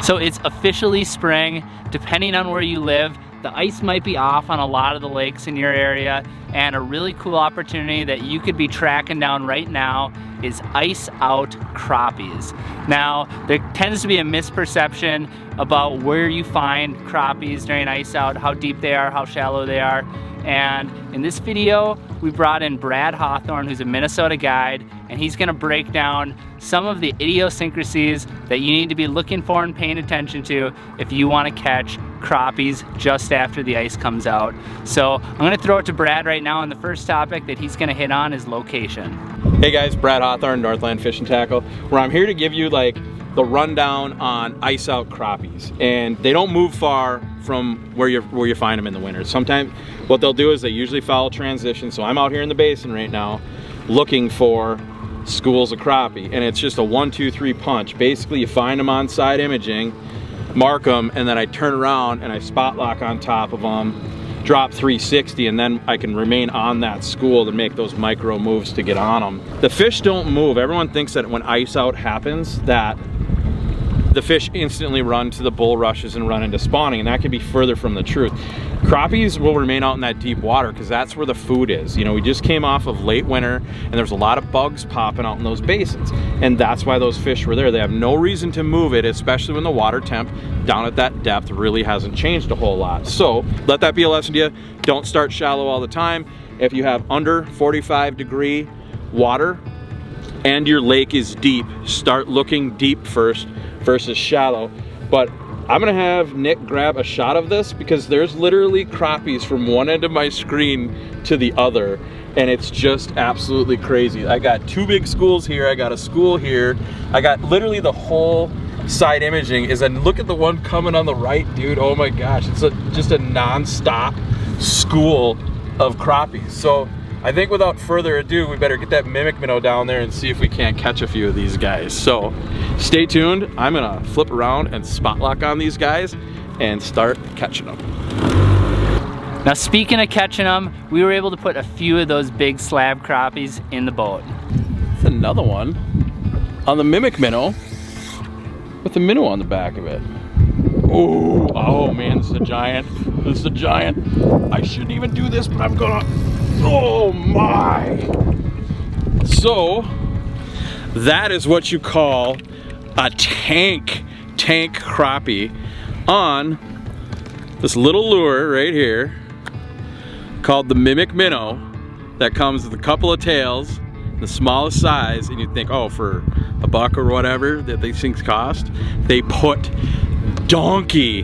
So it's officially spring. Depending on where you live, the ice might be off on a lot of the lakes in your area, and a really cool opportunity that you could be tracking down right now is ice out crappies. Now, there tends to be a misperception about where you find crappies during ice out, how deep they are, how shallow they are. And in this video, we brought in Brad Hawthorne, who's a Minnesota guide, and he's gonna break down some of the idiosyncrasies that you need to be looking for and paying attention to if you wanna catch crappies just after the ice comes out. So I'm gonna throw it to Brad right now, and the first topic that he's gonna hit on is location. Hey guys, Brad Hawthorne, Northland Fish and Tackle, where I'm here to give you like the rundown on ice out crappies. And they don't move far from where you find them in the winter. Sometimes what they'll do is they usually follow transition. So I'm out here in the basin right now looking for schools of crappie, and it's just a 1, 2, 3 punch. Basically you find them on side imaging, mark them, and then I turn around and I spot lock on top of them, drop 360, and then I can remain on that school to make those micro moves to get on them. The fish don't move. Everyone thinks that when ice out happens that the fish instantly run to the bulrushes and run into spawning, and that could be further from the truth. Crappies will remain out in that deep water because that's where the food is. You know, we just came off of late winter and there's a lot of bugs popping out in those basins, and that's why those fish were there. They have no reason to move it, especially when the water temp down at that depth really hasn't changed a whole lot. So let that be a lesson to you. Don't start shallow all the time. If you have under 45-degree water and your lake is deep, start looking deep first versus shallow. But I'm gonna have Nick grab a shot of this because there's literally crappies from one end of my screen to the other, and it's just absolutely crazy. I got 2 big schools here, I got a school here, I got literally the whole side imaging and look at the one coming on the right, dude. Oh my gosh, it's just a non-stop school of crappies. So I think without further ado, we better get that mimic minnow down there and see if we can't catch a few of these guys. So stay tuned. I'm gonna flip around and spot lock on these guys and start catching them. Now, speaking of catching them, we were able to put a few of those big slab crappies in the boat. That's another one on the mimic minnow with the minnow on the back of it. Oh man, this is a giant. This is a giant. I shouldn't even do this, but I'm gonna. Oh my! So that is what you call a tank crappie on this little lure right here called the mimic minnow that comes with a couple of tails, the smallest size, and you think, oh, for $1 or whatever that these things cost, they put donkey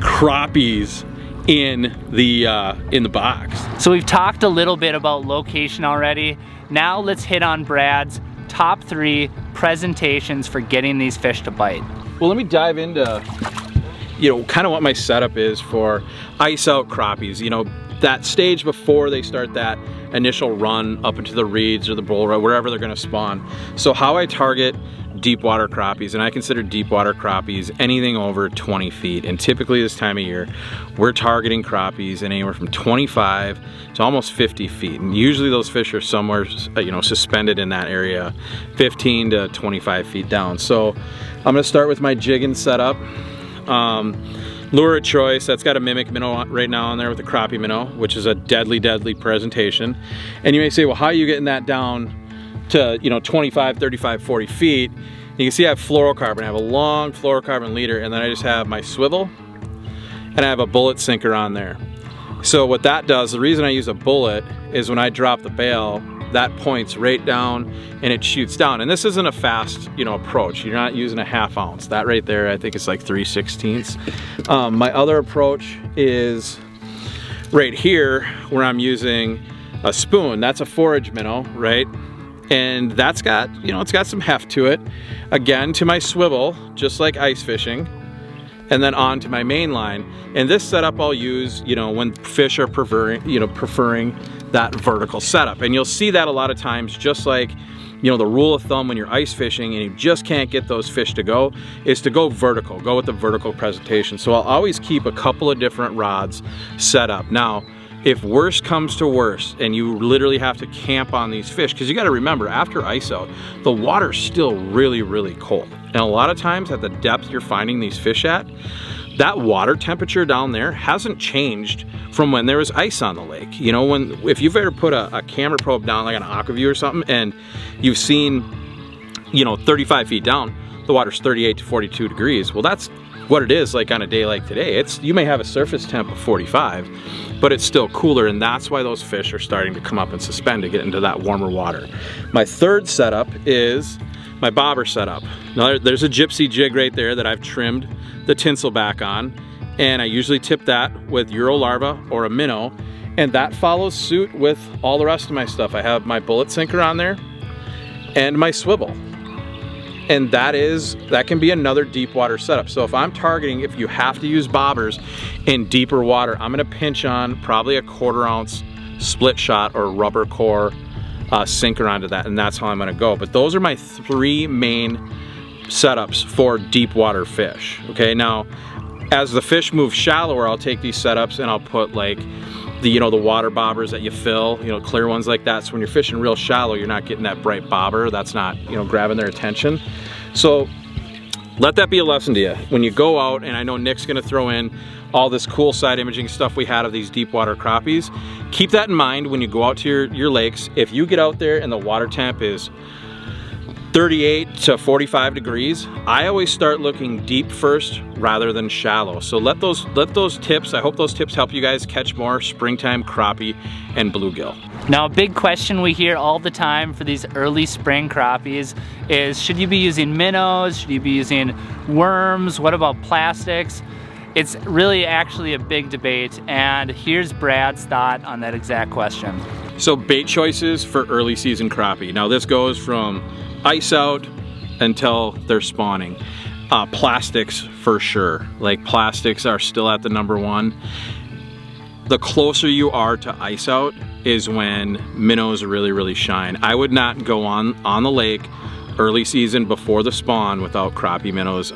crappies in the box. So we've talked a little bit about location already. Now let's hit on Brad's top 3 presentations for getting these fish to bite. Well, let me dive into, you know, kind of what my setup is for ice out crappies. You know, that stage before they start that initial run up into the reeds or the bull, wherever they're gonna spawn. So how I target deep water crappies, and I consider deep water crappies anything over 20 feet. And typically this time of year, we're targeting crappies in anywhere from 25 to almost 50 feet. And usually those fish are somewhere, you know, suspended in that area, 15 to 25 feet down. So I'm gonna start with my jigging setup. Lure of choice, that's got a mimic minnow right now on there with a crappie minnow, which is a deadly presentation. And you may say, well, how are you getting that down to, you know, 25, 35, 40 feet? You can see I have fluorocarbon. I have a long fluorocarbon leader, and then I just have my swivel, and I have a bullet sinker on there. So what that does, the reason I use a bullet is when I drop the bail, that points right down and it shoots down. And this isn't a fast, you know, approach. You're not using a 1/2 ounce. That right there, I think it's like 3/16. My other approach is right here where I'm using a spoon. That's a forage minnow, right? And that's got, you know, it's got some heft to it. Again, to my swivel, just like ice fishing, and then on to my main line. And this setup I'll use, you know, when fish are preferring that vertical setup. And you'll see that a lot of times, just like, you know, the rule of thumb when you're ice fishing and you just can't get those fish to go is to go vertical, go with the vertical presentation. So I'll always keep a couple of different rods set up. Now, if worse comes to worse and you literally have to camp on these fish, because you got to remember, after ice out, the water's still really, really cold. And a lot of times at the depth you're finding these fish at, that water temperature down there hasn't changed from when there was ice on the lake. You know, if you've ever put a camera probe down like an AquaView or something, and you've seen, you know, 35 feet down, the water's 38 to 42 degrees. Well, that's what it is like on a day like today. You may have a surface temp of 45, but it's still cooler, and that's why those fish are starting to come up and suspend to get into that warmer water. My third setup is my bobber setup. Now there's a gypsy jig right there that I've trimmed the tinsel back on, and I usually tip that with Euro larva or a minnow, and that follows suit with all the rest of my stuff. I have my bullet sinker on there and my swivel. And that can be another deep water setup. So if I'm targeting, if you have to use bobbers in deeper water, I'm gonna pinch on probably a 1/4 ounce split shot or rubber core sinker onto that, and that's how I'm gonna go. But those are my 3 main setups for deep water fish. Okay, now as the fish move shallower, I'll take these setups and I'll put like the water bobbers that you fill, clear ones like that. So when you're fishing real shallow, you're not getting that bright bobber. That's not, grabbing their attention. So let that be a lesson to you. When you go out, and I know Nick's gonna throw in all this cool side imaging stuff we had of these deep water crappies, keep that in mind when you go out to your lakes. If you get out there and the water temp is 38 to 45 degrees, I always start looking deep first rather than shallow. So let those tips, I hope those tips help you guys catch more springtime crappie and bluegill. Now, a big question we hear all the time for these early spring crappies is, should you be using minnows? Should you be using worms? What about plastics? It's really actually a big debate, and here's Brad's thought on that exact question. So bait choices for early season crappie. Now this goes from ice out until they're spawning. Plastics for sure. Like, plastics are still at the #1. The closer you are to ice out is when minnows really, really shine. I would not go on the lake early season before the spawn without crappie minnows.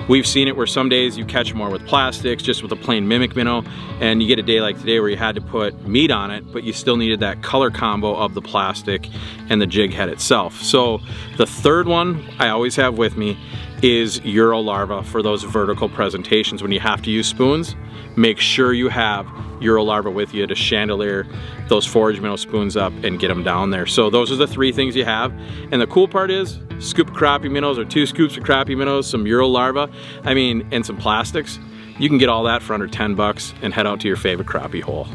We've seen it where some days you catch more with plastics, just with a plain mimic minnow, and you get a day like today where you had to put meat on it, but you still needed that color combo of the plastic and the jig head itself. So the third one I always have with me is Euro larva for those vertical presentations. When you have to use spoons, make sure you have Euro larva with you to chandelier those forage minnow spoons up and get them down there. So those are the 3 things you have. And the cool part is, scoop of crappie minnows or 2 scoops of crappie minnows, some Euro larva, and some plastics. You can get all that for under 10 bucks and head out to your favorite crappie hole.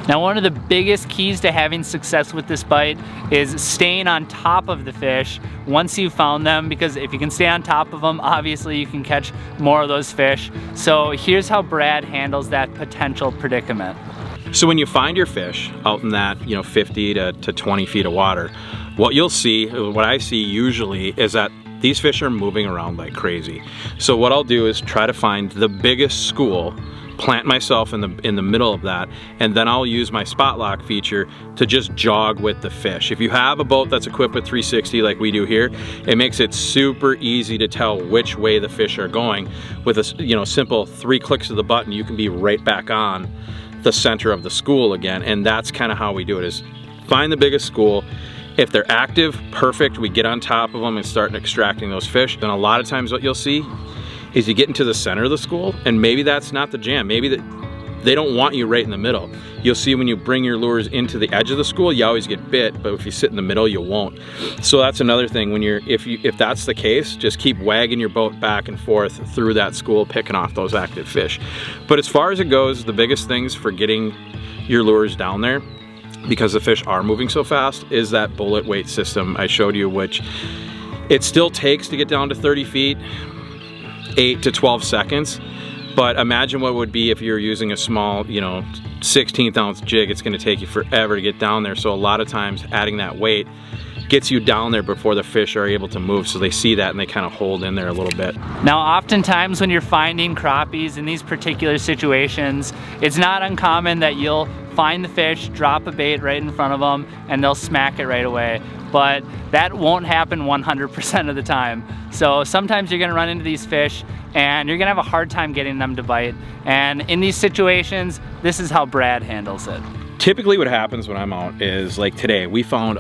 Now, one of the biggest keys to having success with this bite is staying on top of the fish once you've found them, because if you can stay on top of them, obviously you can catch more of those fish. So here's how Brad handles that potential predicament. So when you find your fish out in that 50 to 20 feet of water, what you'll see, what I see usually, is that these fish are moving around like crazy. So what I'll do is try to find the biggest school, plant myself in the middle of that, and then I'll use my spot lock feature to just jog with the fish. If you have a boat that's equipped with 360 like we do here, it makes it super easy to tell which way the fish are going. With a simple 3 clicks of the button, you can be right back on the center of the school again. And that's kind of how we do it, is find the biggest school. If they're active, perfect, we get on top of them and start extracting those fish. Then a lot of times what you'll see is you get into the center of the school, and maybe that's not the jam. Maybe they don't want you right in the middle. You'll see when you bring your lures into the edge of the school, you always get bit, but if you sit in the middle, you won't. So that's another thing. If that's the case, just keep wagging your boat back and forth through that school, picking off those active fish. But as far as it goes, the biggest things for getting your lures down there, because the fish are moving so fast, is that bullet weight system I showed you, which it still takes to get down to 30 feet, 8 to 12 seconds. But imagine what it would be if you're using a small, 16th ounce jig. It's gonna take you forever to get down there. So a lot of times adding that weight gets you down there before the fish are able to move, so they see that and they kind of hold in there a little bit. Now, oftentimes when you're finding crappies in these particular situations, it's not uncommon that you'll find the fish, drop a bait right in front of them, and they'll smack it right away. but that won't happen 100% of the time. So sometimes you're gonna run into these fish and you're gonna have a hard time getting them to bite. And in these situations, this is how Brad handles it. Typically what happens when I'm out is, like today, we found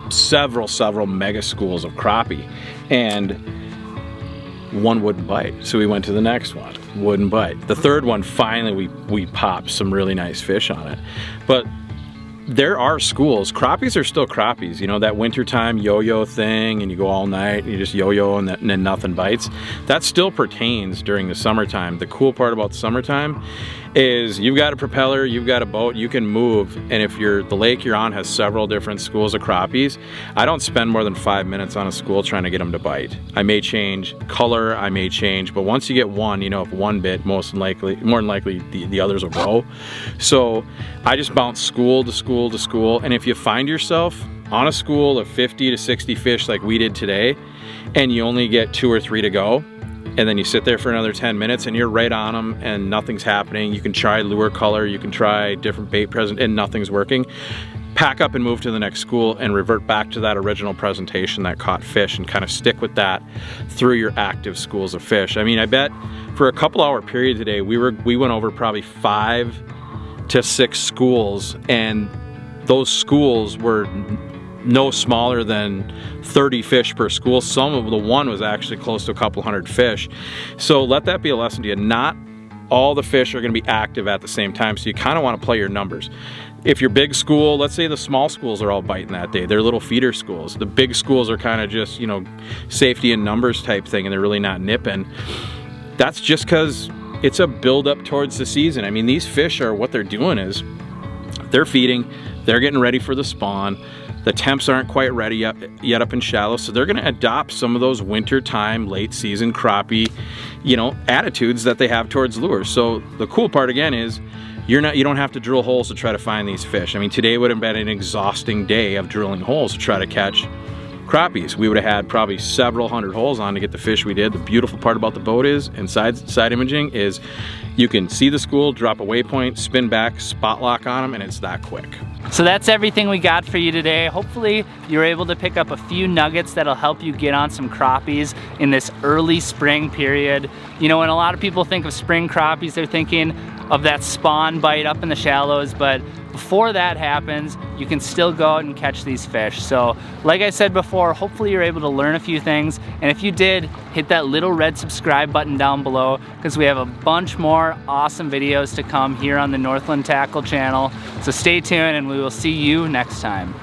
several mega schools of crappie, and one wouldn't bite. So we went to the next one, wouldn't bite. The third one, finally we popped some really nice fish on it. But there are schools. Crappies are still crappies. You know, that wintertime yo-yo thing, and you go all night and you just yo-yo and then nothing bites. That still pertains during the summertime. The cool part about the summertime is you've got a propeller, you've got a boat, you can move, and if the lake you're on has several different schools of crappies, I don't spend more than 5 minutes on a school trying to get them to bite. I may change color, I may change, but once you get one, you know, if one bit, more than likely the others will go. So I just bounce school to school to school, and if you find yourself on a school of 50 to 60 fish like we did today, and you only get 2 or 3 to go, and then you sit there for another 10 minutes and you're right on them and nothing's happening. You can try lure color, you can try different bait present, and nothing's working. Pack up and move to the next school and revert back to that original presentation that caught fish, and kind of stick with that through your active schools of fish. I mean, I bet for a couple hour period today, we went over probably 5 to 6 schools, and those schools were no smaller than 30 fish per school. Some of the one was actually close to a couple hundred fish. So let that be a lesson to you. Not all the fish are going to be active at the same time, so you kind of want to play your numbers. If your big school, let's say the small schools are all biting that day, they're little feeder schools. The big schools are kind of just, you know, safety in numbers type thing, and they're really not nipping. That's just because it's a build up towards the season. I mean, these fish are, what they're doing is they're feeding, they're getting ready for the spawn. The temps aren't quite ready yet up in shallow, so they're gonna adopt some of those winter time, late season crappie, you know, attitudes that they have towards lures. So the cool part again is you don't have to drill holes to try to find these fish. I mean, today would have been an exhausting day of drilling holes to try to catch crappies. We would have had probably several hundred holes on to get the fish we did. The beautiful part about the boat is, and side imaging, is you can see the school, drop a waypoint, spin back, spot lock on them, and it's that quick. So that's everything we got for you today. Hopefully you're able to pick up a few nuggets that'll help you get on some crappies in this early spring period. You know, when a lot of people think of spring crappies, they're thinking of that spawn bite up in the shallows, but before that happens, you can still go out and catch these fish. So like I said before, hopefully you're able to learn a few things, and if you did, hit that little red subscribe button down below, because we have a bunch more awesome videos to come here on the Northland Tackle channel. So stay tuned, and we will see you next time.